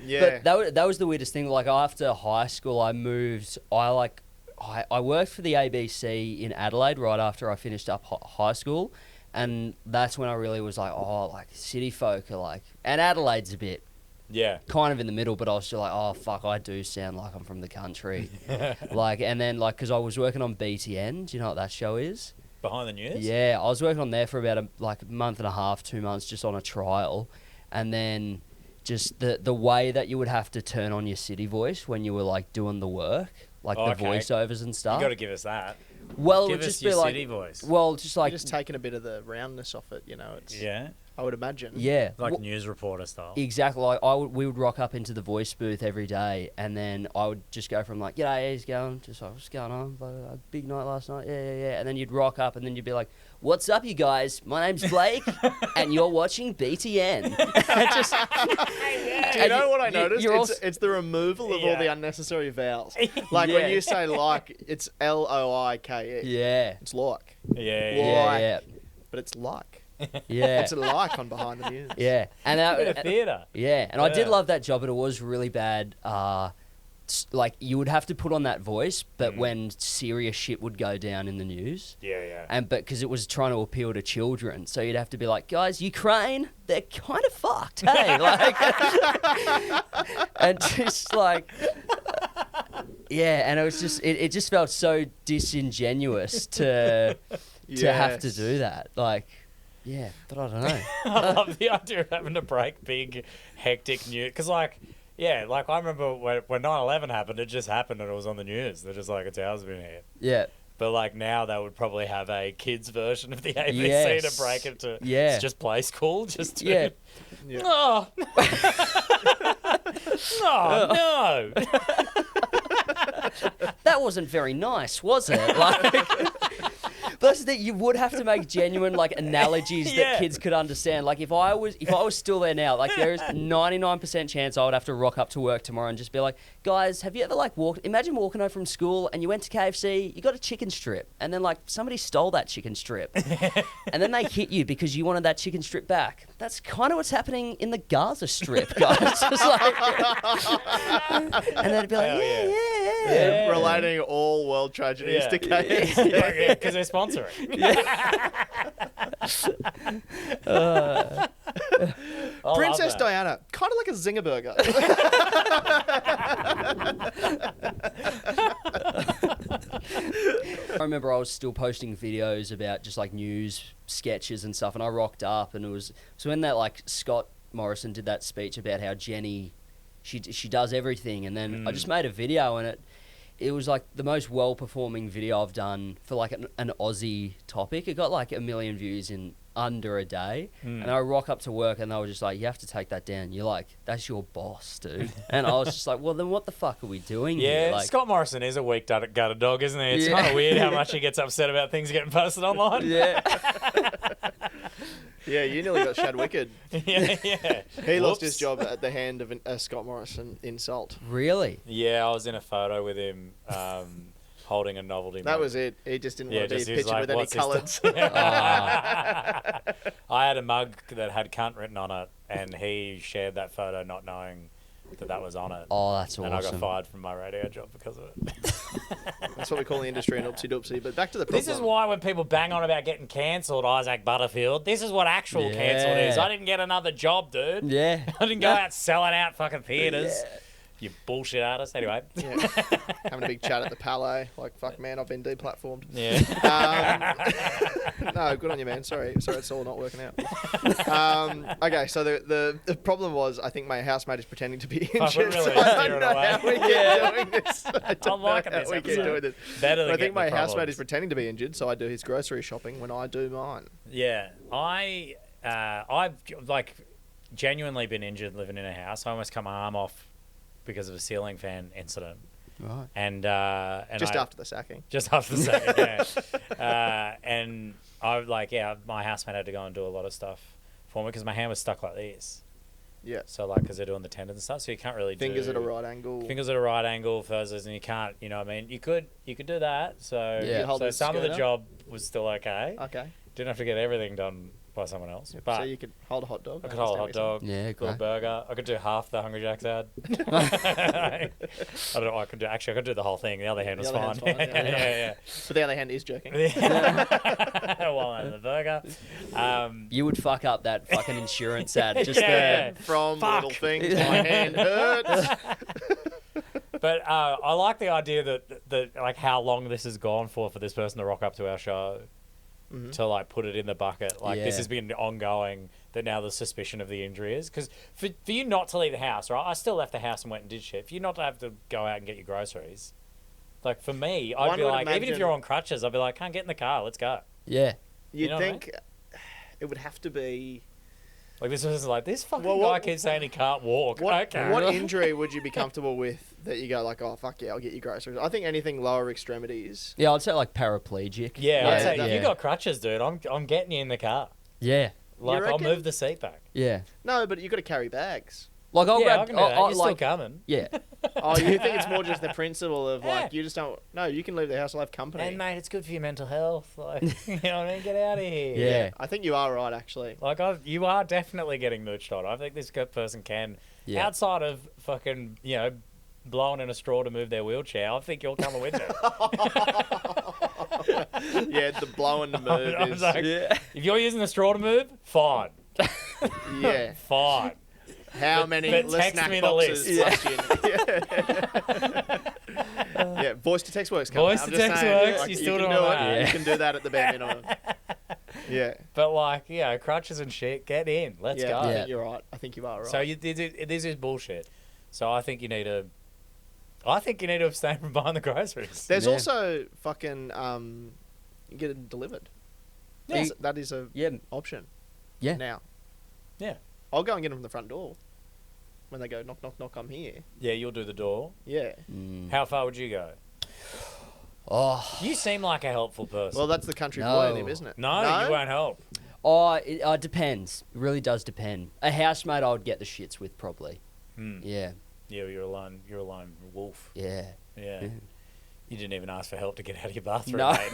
Yeah. But that was the weirdest thing. Like, after high school, I moved. I worked for the ABC in Adelaide right after I finished up high school. And that's when I really was like, oh, like, city folk are like... And Adelaide's a bit Yeah. kind of in the middle, but I was still like, oh, fuck, I do sound like I'm from the country. Like, and then, like, because I was working on BTN. Do you know what that show is? Behind the news? Yeah, I was working on there for about a month and a half, 2 months, just on a trial. And then just the way that you would have to turn on your city voice when you were, like, doing the work, like the Okay. voiceovers and You stuff. got to give us that. Well, it Give would us just your be like... city voice. Well, just like... You're just taking a bit of the roundness off it, you know. It's, Yeah. I would imagine. Yeah. Like news reporter style. Exactly. Like we would rock up into the voice booth every day, and then I would just go from like, "G'day, how's it going?" Just like, "What's going on? A big night last night." Yeah. And then you'd rock up, and then you'd be like, "What's up, you guys? My name's Blake, and you're watching BTN." Just, Do you know what I noticed? you're It's the removal of all the unnecessary vowels. Like Yeah. when you say like, it's Loike. yeah, It's like. Yeah. yeah, But it's like. yeah, It's a like on Behind the News. yeah. And Bit of theatre. yeah, and I did Yeah. love that job, but it was really bad. Like you would have to put on that voice, but when serious shit would go down in the news. Yeah. But because it was trying to appeal to children, so you'd have to be like, guys, Ukraine, they're kind of fucked, hey, like, and just like, yeah, and it was just, it just felt so disingenuous to have to Yes. do that, like, yeah, but I don't know. I love the idea of having to break big, hectic news. Because, like, yeah, like I remember when 9/11 happened, it just happened and it was on the news. They're just like, a tower's been hit. Yeah, But, like, now they would probably have a kids' version of the ABC Yes. to break it to. Yeah. It's just play school. Just to. yeah. Yeah. Oh. No. That wasn't very nice, was it? Like, plus that you would have to make genuine like analogies Yeah. that kids could understand. Like if I was still there now, like there's 99% chance I would have to rock up to work tomorrow and just be like, guys, have you ever like imagine walking home from school and you went to KFC, you got a chicken strip, and then like somebody stole that chicken strip, and then they hit you because you wanted that chicken strip back. That's kind of what's happening in the Gaza Strip, guys. Just like, and then it'd be like, Hell yeah, yeah. yeah. Yeah. Relating all world tragedies to chaos. Yeah, because they're sponsoring. love Princess that. Diana, kind of like a zinger burger. I remember I was still posting videos about just like news sketches and stuff, and I rocked up, and it was so when that like Scott Morrison did that speech about how Jenny, she does everything, and then I just made a video, and it was like the most well-performing video I've done for like an Aussie topic. It got like 1 million views in under a day, and I rock up to work, and they were just like, "You have to take that down. You're like, that's your boss, dude." And I was just like, "Well, then what the fuck are we doing here?" Yeah, Like, Scott Morrison is a weak gutter dog, isn't he? It's Yeah. kind of weird how much he gets upset about things getting posted online. yeah. Yeah, you nearly got Shad Wicked. yeah. He lost Whoops. his job at the hand of a Scott Morrison insult. Really? Yeah, I was in a photo with him holding a novelty. That mug. was it. He just didn't Yeah, want to be just he was pictured like, with any "What's this colours. stuff?" Ah. I had a mug that had cunt written on it, and he shared that photo not knowing that was on it. Oh, that's and I got awesome. fired from my radio job because of it. That's what we call in the industry an oopsie doopsie. But back to the problem. This is why when people bang on about getting cancelled, Isaac Butterfield, this is what actual cancelled is. Yeah. I didn't get another job, dude. Yeah. I didn't go out selling out fucking theatres. Yeah. You bullshit artist. Anyway. Yeah. Having a big chat at the Palais. Like, fuck, man, I've been deplatformed. Yeah. No, good on you, man. Sorry, it's all not working out. Okay, so the problem was, I think my housemate is pretending to be injured. really So I steer don't it know away. how we keep doing this. I don't I'm liking know this how we keep episode. doing this. Better than But I getting think my the housemate problems. is pretending to be injured, so I do his grocery shopping when I do mine. Yeah, I've like genuinely been injured living in a house. I almost cut my arm off because of a ceiling fan incident, Right. and Just I- after the sacking. just after the second, yeah. And I my housemate had to go and do a lot of stuff for me because my hand was stuck like this. Yeah. So like, because they're doing the tendons and stuff, so you can't really Fingers do at a right angle. fingers at a right angle for those, and you can't, you know what I mean? You could do that. So Yeah. You hold so the some of the skirt up? job was still okay. Okay. Didn't have to get everything done by someone else. But So you could hold a hot dog. I could hold a hot understand what dog, Yeah, little great. burger. I could do half the Hungry Jack's ad. I don't know. I could do the whole thing. The other hand was The other fine. hand's fine, yeah. yeah. you're saying. But the other hand is jerking. While I'm the burger. You would fuck up that fucking insurance ad just Yeah. there. From Fuck. little things, my hand hurts. But I like the idea that like how long this has gone for this person to rock up to our show. To like put it in the bucket, like this Yeah. has been ongoing. That now the suspicion of the injury is because for you not to leave the house, right? I still left the house and went and did shit. For you not to have to go out and get your groceries, like for me, I'd One be would like, even if imagine- you're on crutches, I'd be like, can't get in the car, let's go. Yeah. You'd know what I think it would have to be. Like this person's like, this fucking Well, guy what- keeps saying he can't walk. What Okay. injury would you be comfortable with that you go like, oh fuck yeah, I'll get you groceries? I think anything lower extremities. Yeah, I'd say like paraplegic. Yeah, I'd say that- if you got crutches, dude, I'm getting you in the car. Yeah. Like I'll reckon? move the seat back. Yeah. No, but you've got to carry bags. Like I'll yeah, I grab. can do that. You're still like, coming. yeah. Oh, you think it's more just the principle of like Yeah. you just don't. No, you can leave the house. I'll have company. And mate, it's good for your mental health. Like, you know what I mean? Get out of here. Yeah. I think you are right actually. Like you are definitely getting mooched on. I think this person can, Yeah. outside of fucking, blowing in a straw to move their wheelchair. I think you're coming with it. Yeah, the blow and the move I'm is. like, if you're using the straw to move, fine, Yeah. fine. How But- many but the text snack me the boxes list. Yeah, voice to text works. Voice to text works, you still can doing do it. that. You can do that at the bare minimum. Yeah. But like, crutches and shit, get in. Let's Yeah, go. I Yeah. think you're right. I think you are right. So this is bullshit. So I think you need to. I think you need to abstain from buying the groceries. There's Yeah. also fucking you get it delivered. Yeah. That is a Yeah. option. Yeah. Now, Yeah. I'll go and get them from the front door. When they go knock knock knock, I'm here. Yeah, you'll do the door. Yeah. How far would you go? Oh. You seem like a helpful person. Well, that's the country No. boy in him, isn't it? no, you won't help. Oh, it depends. It really does depend. A housemate I would get the shits with probably. Yeah. Yeah, you're alone. You're alone, wolf. Yeah. Yeah. You didn't even ask for help to get out of your bathroom, No. mate.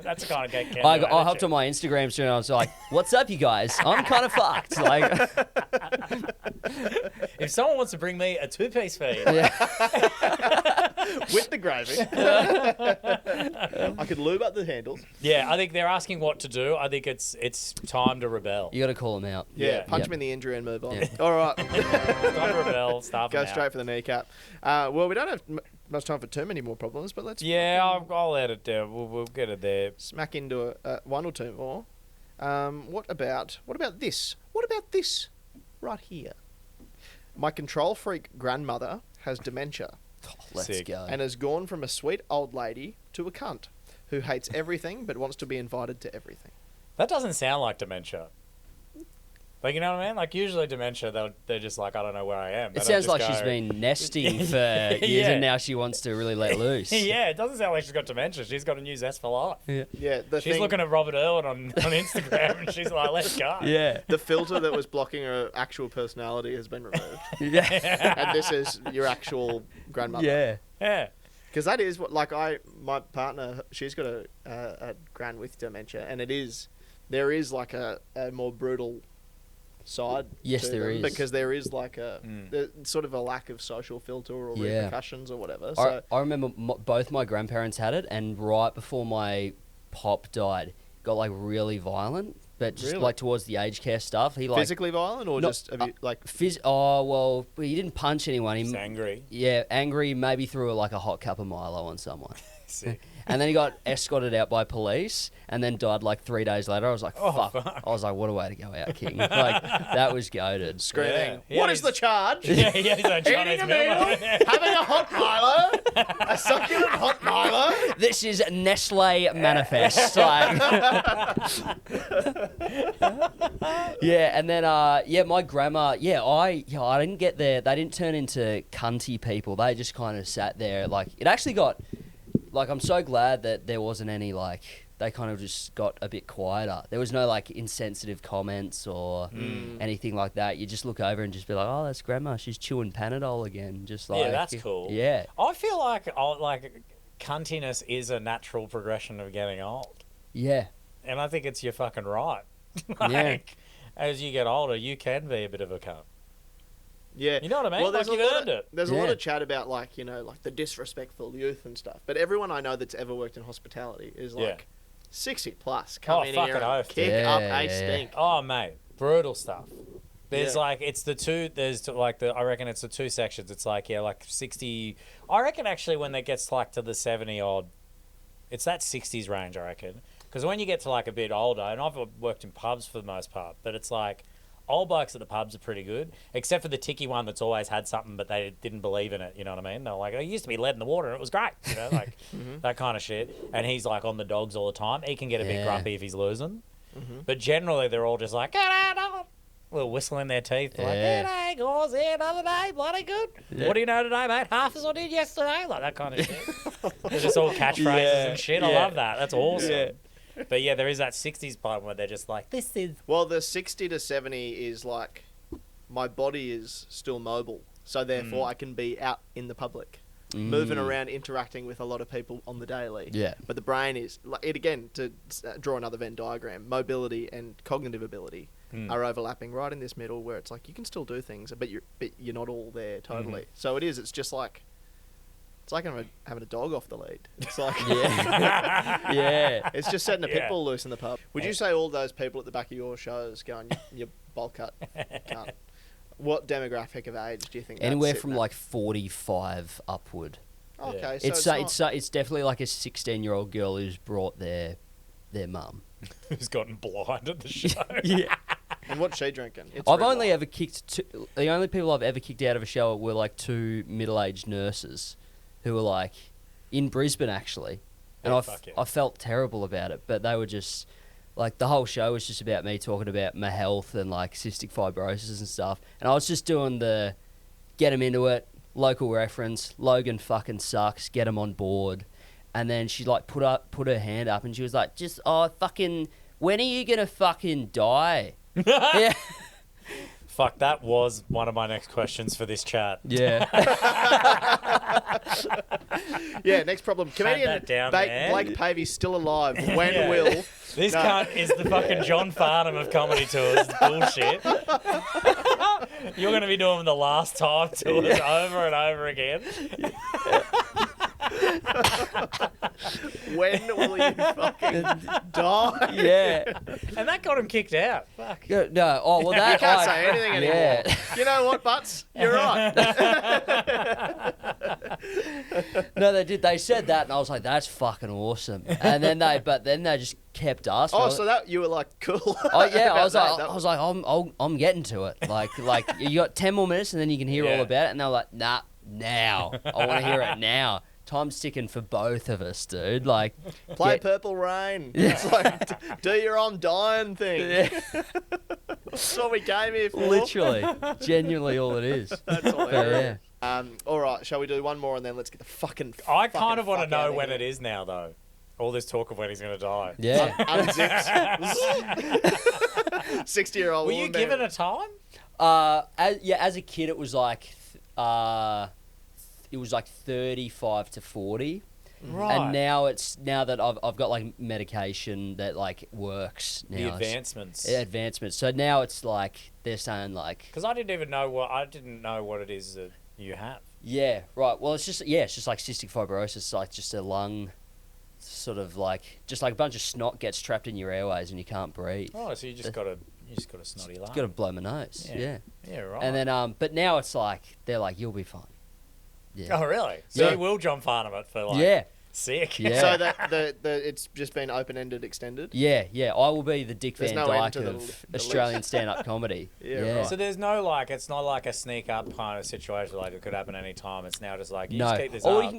That's the kind of get. I hopped on my Instagram soon and I was like, "What's up, you guys? I'm kind of fucked." Like, If someone wants to bring me a two-piece feed, yeah. With the gravy. I could lube up the handles. Yeah, I think they're asking what to do. I think it's time to rebel. You got to call them out. Yeah, punch Yep. him in the injury and move on. Yeah. All right. Time to rebel. Starve Go them straight out. for the kneecap. Well, we don't have much time for too many more problems, but let's Yeah, I'll let it down. We'll get it there. smack into one or two more. What about this? What about this right here? My control freak grandmother has dementia Let's Sick. go. and has gone from a sweet old lady to a cunt who hates everything but wants to be invited to everything. That doesn't sound like dementia. Like, you know what I mean? Like, usually dementia, they're just like, I don't know where I am. They It don't sounds just like she's go- been nesting for years Yeah. and now she wants to really let loose. Yeah, it doesn't sound like she's got dementia. She's got a new zest for life. Yeah, She's looking at Robert Irwin on Instagram and she's like, let's go. Yeah. the filter that was blocking her actual personality has been removed, Yeah. and this is your actual grandmother. Yeah. Yeah. Because that is what, like, my partner, she's got a gran with dementia, and there is like a more brutal side. Yes, to there them, is. because there is like there's sort of a lack of social filter or Yeah. repercussions or whatever. I, So I remember both my grandparents had it, and right before my pop died, got like really violent. But just Really? like towards the aged care stuff, he like physically violent or No, just like Oh well, he didn't punch anyone. He's He angry. yeah, angry. Maybe threw like a hot cup of Milo on someone, Sick. and then he got escorted out by police, and then died like 3 days later. I was like, Oh, fuck. fuck. I was like, what a way to go out, King. Like that was goated. screaming, Yeah. "What Yeah, is the charge? Yeah, yeah, he's on Chinese Eating a meal. meal, having a hot Milo, a succulent hot Milo." This is Nestle Manifest. Like, yeah, and then my grandma. I didn't get there. They didn't turn into cunty people. They just kind of sat there. Like it actually got. Like I'm so glad that there wasn't any like. They kind of just got a bit quieter. There was no like insensitive comments or anything like that. You just look over and just be like, "Oh, that's grandma. She's chewing Panadol again." Just like Yeah, that's cool. Yeah, I feel like cuntiness is a natural progression of getting old. yeah, And I think it's your fucking right. Yeah. As you get older, you can be a bit of a cunt. Yeah, You know what I mean? Well, there's Like, a you've lot earned of, it. There's a lot Yeah. of chat about like like the disrespectful youth and stuff. But everyone I know that's ever worked in hospitality is Yeah. like 60 plus. Come Oh, in fucking here and oath. kick Yeah, up yeah. a stink. Oh, mate. Brutal stuff. There's Yeah. like, it's the two, there's like I reckon it's the two sections. It's like, yeah, like 60. I reckon actually when it gets like to the 70 odd, it's that 60s range, I reckon. Because when you get to like a bit older, and I've worked in pubs for the most part, but it's like, old blokes at the pubs are pretty good, except for the ticky one that's always had something, but they didn't believe in it. You know what I mean? They're like, "It used to be lead in the water, and it was great." You know, like that kind of shit. And he's like on the dogs all the time. He can get a bit Yeah. grumpy if he's losing, but generally they're all just like, "Get out of it." Little whistle in their teeth, like, Yeah. "G'day, guys, here another day, bloody good. What do you know today, mate? Half as I did yesterday," like that kind of shit. They're just all catchphrases Yeah, and shit. I yeah. love that. That's awesome. Yeah. But yeah, there is that 60s part where they're just like, "This is." Well, the 60 to 70 is like my body is still mobile, so therefore I can be out in the public, moving around, interacting with a lot of people on the daily. Yeah. But the brain is like it again to draw another Venn diagram. Mobility and cognitive ability are overlapping right in this middle, where it's like you can still do things, but you're not all there totally. So it's just like. It's like having a dog off the lead. It's like yeah, yeah. it's just setting a pit Yeah. bull loose in the pub. Would you say all those people at the back of your shows going, "You bowl cut cunt"? What demographic of age do you think? Anywhere that's from sitting like 45 upward. at? Okay, Yeah. so It's definitely like a 16-year-old girl who's brought their mum. Who's gotten blind at the show? Yeah. and what's she drinking? It's I've red only wine. ever kicked the only people I've ever kicked out of a show were like two middle-aged nurses who were like in Brisbane actually, and Oh, fuck yeah. I felt terrible about it, but they were just like the whole show was just about me talking about my health and like cystic fibrosis and stuff, and I was just doing the get them into it, local reference, Logan fucking sucks, get him on board, and then she like put her hand up and she was like, just fucking when are you gonna fucking die? Yeah. Fuck, that was one of my next questions for this chat. Yeah. Yeah, next problem. Comedian that down, man. Blake Pavey still alive. When Yeah. will? This No. cunt is the fucking John Farnham of comedy tours. It's bullshit. You're going to be doing the last time tours over and over again. When will you fucking die? Yeah. And that got him kicked out. Fuck. No. Oh well, that You can't say anything anymore. Yeah. You know what, Butts? You're right. No, they did. They said that, and I was like, "That's fucking awesome." And then they just kept asking. Oh, so that you were like, cool. Oh yeah, I about was that. like, I'm getting to it. Like you got 10 more minutes, and then you can hear all about it. And they're like, nah, now. I want to hear it now. Time's ticking for both of us, dude. Like, Play Purple Rain. It's like, do your I'm dying thing. Yeah. That's what we came here for. Literally, genuinely, all it is. That's hilarious. All right, shall we do one more and then let's get the fucking. I kind of want to know when it is now, though. All this talk of when he's going to die. Yeah. Unzipped. 60-year-old. Were you given a time? As a kid, it was like 35 to 40. Right. And now that I've got like medication that like works now. The advancements. Advancements. So now it's like they're saying like. Because I didn't know what it is that you have. Yeah. Right. Well, it's just like cystic fibrosis, like just a lung, sort of like just like a bunch of snot gets trapped in your airways and you can't breathe. Oh, so you just got a snotty lung. Got to blow my nose. Yeah. Yeah. Right. And then but now it's like they're like you'll be fine. Yeah. Oh, really? So Yeah. you will John Farnham it for like. Yeah. Sick. Yeah. So that the it's just been open-ended, extended. Yeah. I will be the Dick There's Van no end Dyke to the of list. Australian stand-up comedy. Yeah, right. So there's no like, it's not like a sneak up kind of situation like it could happen any time. It's now just like you No, just keep this or up. you can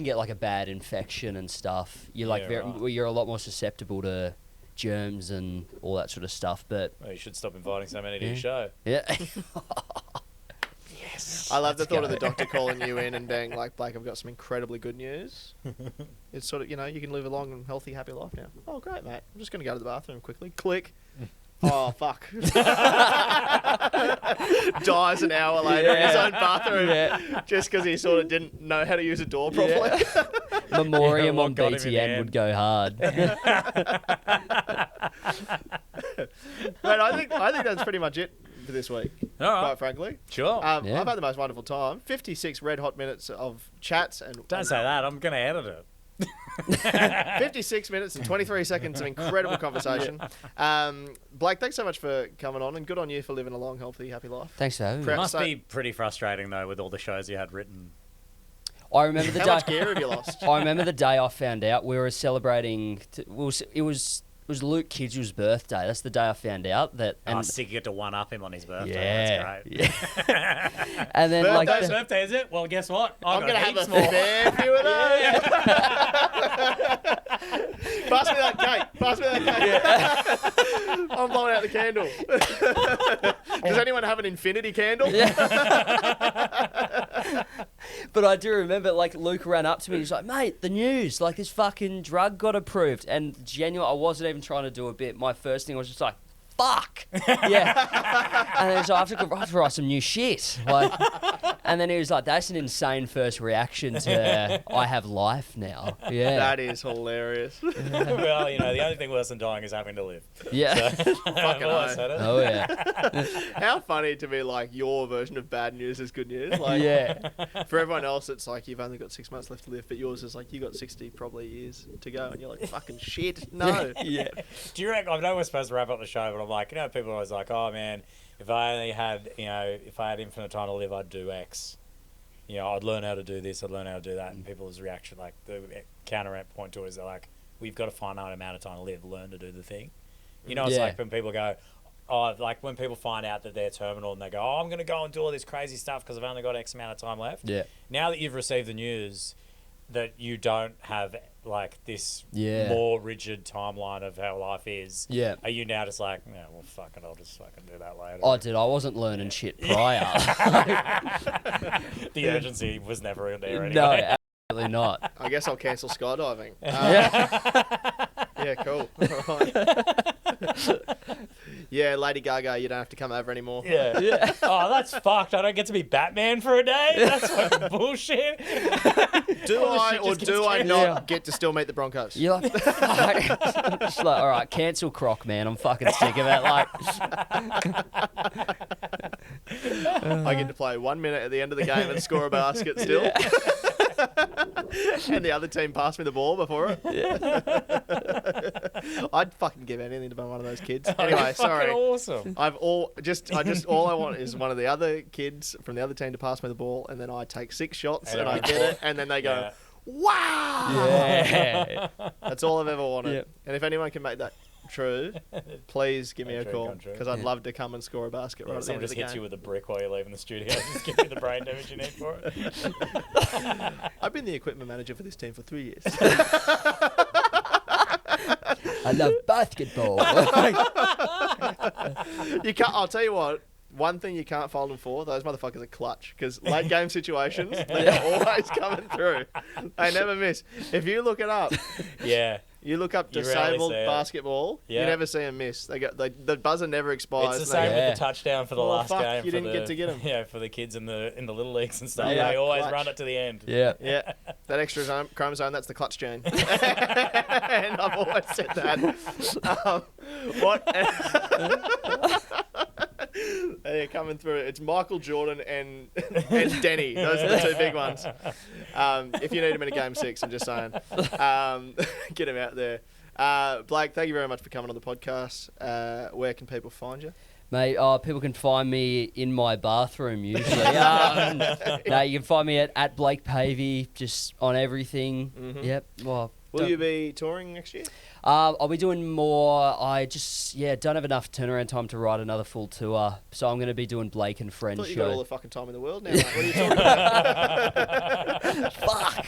get like a bad infection and stuff. You're like Yeah, right. you're a lot more susceptible to germs and all that sort of stuff. But Well, you should stop inviting so many to your Yeah. show. yeah, I love the Let's thought of go. the doctor calling you in and being like, Blake, I've got some incredibly good news. It's sort of, you can live a long and healthy, happy life now. Oh, great, mate. I'm just going to go to the bathroom quickly. Click. Oh, fuck. Dies an hour later in his own bathroom Yeah. just because he sort of didn't know how to use a door properly. Memoriam what on got him in the BTN end. would go hard. But I think that's pretty much it for this week, All right. quite frankly. Sure. Yeah. I've had the most wonderful time. 56 red hot minutes of chats and Don't say that. I'm going to edit it. 56 minutes and 23 seconds of incredible conversation. Blake, thanks so much for coming on, and good on you for living a long, healthy, happy life. Thanks for having me. Prep- Must so- be pretty frustrating though with all the shows you had written. I remember the How day. much gear have you lost? I remember the day I found out we were celebrating. It was Luke Kidgell's birthday. That's the day I found out that. And And sick, you get to one up him on his birthday. yeah, That's great. yeah. And then like Birthday, His birthday, is it? Well, guess what? I'm going to have a heaps more. fair few of those. Pass me that cake. Pass me that cake. I'm blowing out the candle. Does anyone have an infinity candle? But I do remember, like, Luke ran up to me. He's like, "Mate, the news! Like, this fucking drug got approved." And genuinely, I wasn't even trying to do a bit. My first thing was just like, "Fuck!" Yeah. And then so I have to write some new shit. Like, and then he was like, "That's an insane first reaction to I have life now." Yeah. That is hilarious. Well, the only thing worse than dying is having to live. Yeah. Fucking Well, I hell. said it. Oh yeah. How funny to be like your version of bad news is good news. Like, Yeah. For everyone else, it's like you've only got 6 months left to live, but yours is like you got 60 probably years to go, and you're like, fucking shit. No. Yeah. Do you reckon? I know we're supposed to wrap up the show, but I'm like, people are always like, "Oh man, if I only had, if I had infinite time to live, I'd do X. I'd learn how to do this, I'd learn how to do that." And people's reaction, like the counter point to it is they're like, "We've got a finite amount of time to live. Learn to do the thing." It's Yeah. like when people go, "Oh," like when people find out that they're terminal and they go, "Oh, I'm going to go and do all this crazy stuff because I've only got X amount of time left." Yeah. Now that you've received the news that you don't have like this Yeah. more rigid timeline of how life is, Yeah. are you now just like, "Yeah, well, fuck it, I'll just fucking do that later"? Oh, dude, I wasn't learning shit prior. The urgency was never in there anyway. No, absolutely not. I guess I'll cancel skydiving. Yeah. Yeah, cool. All right. Yeah, Lady Gaga, you don't have to come over anymore. Yeah. Yeah. Oh, that's fucked. I don't get to be Batman for a day? That's fucking bullshit. Do All the I shit or just gets do I cancelled. not Yeah. get to still meet the Broncos? You're like, fuck. Just like, all right, cancel Croc, man. I'm fucking sick of it. Like, I get to play 1 minute at the end of the game and score a basket still. And the other team passed me the ball before it. I'd fucking give anything to be one of those kids. Anyway, sorry. Awesome. All I want is one of the other kids from the other team to pass me the ball, and then I take 6 shots and I get it, and then they go, "Wow!" Yeah. That's all I've ever wanted. Yep. And if anyone can make that true, please give me a True, call come true. because I'd love to come and score a basket right at the Someone end of just the hits game. you with a brick while you're leaving the studio. Just give you the brain damage you need for it. I've been the equipment manager for this team for 3 years. I love basketball. You can't. I'll tell you what. One thing you can't fault them for, those motherfuckers are clutch. Because late game situations, they're always coming through. They never miss. If you look it up, Yeah. you look up You rarely disabled see it. basketball, you Yeah. never see them miss. The buzzer never expires. It's the and same they- Yeah. with the touchdown for the Oh, last fuck, game. you for didn't the, get to get 'em. Yeah, for the kids in the little leagues and stuff. Yeah, They always clutch. run it to the end. Yeah. Yeah, that extra chromosome, that's the clutch gene. And I've always said that. What? They're coming through. It's Michael Jordan and Denny. Those are the 2 big ones. If you need him in a game 6, I'm just saying. Get him out there. Blake, thank you very much for coming on the podcast. Where can people find you? Mate, people can find me in my bathroom usually. No, you can find me at Blake Pavey, just on everything. Mhm. Yep. Well, Will you be touring next year? I'll be doing more. I just don't have enough turnaround time to write another full tour, so I'm going to be doing Blake and I Friends thought you got all show. the fucking time in the world now, mate. What are you talking about? Fuck,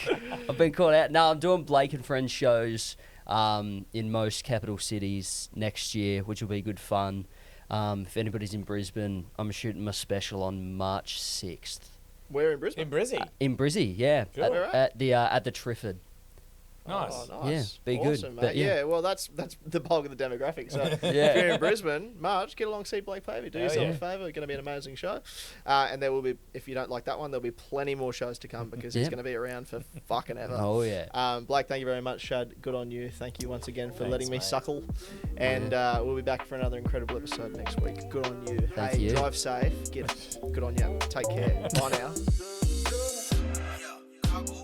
I've been caught out. No, I'm doing Blake and Friends shows in most capital cities next year, which will be good fun. If anybody's in Brisbane, I'm shooting my special on March 6th. Where in Brisbane? In Brizzy. In Brizzy, yeah, Cool. Where at the Trifford. Nice. Oh, nice. Yeah, be good, Awesome, mate. but yeah. Yeah, well, that's the bulk of the demographic. So if Yeah. you're in Brisbane, March, get along, see Blake Pavey. Do Hell yourself yeah. a favour. It's going to be an amazing show. And there will be, if you don't like that one, there'll be plenty more shows to come because he's Yeah. going to be around for fucking ever. Oh yeah. Blake, thank you very much. Shad, good on you. Thank you once again for Thanks, letting me mate. suckle. And we'll be back for another incredible episode next week. Good on you. Thank hey, you. drive safe. Good on you. Take care. Bye now.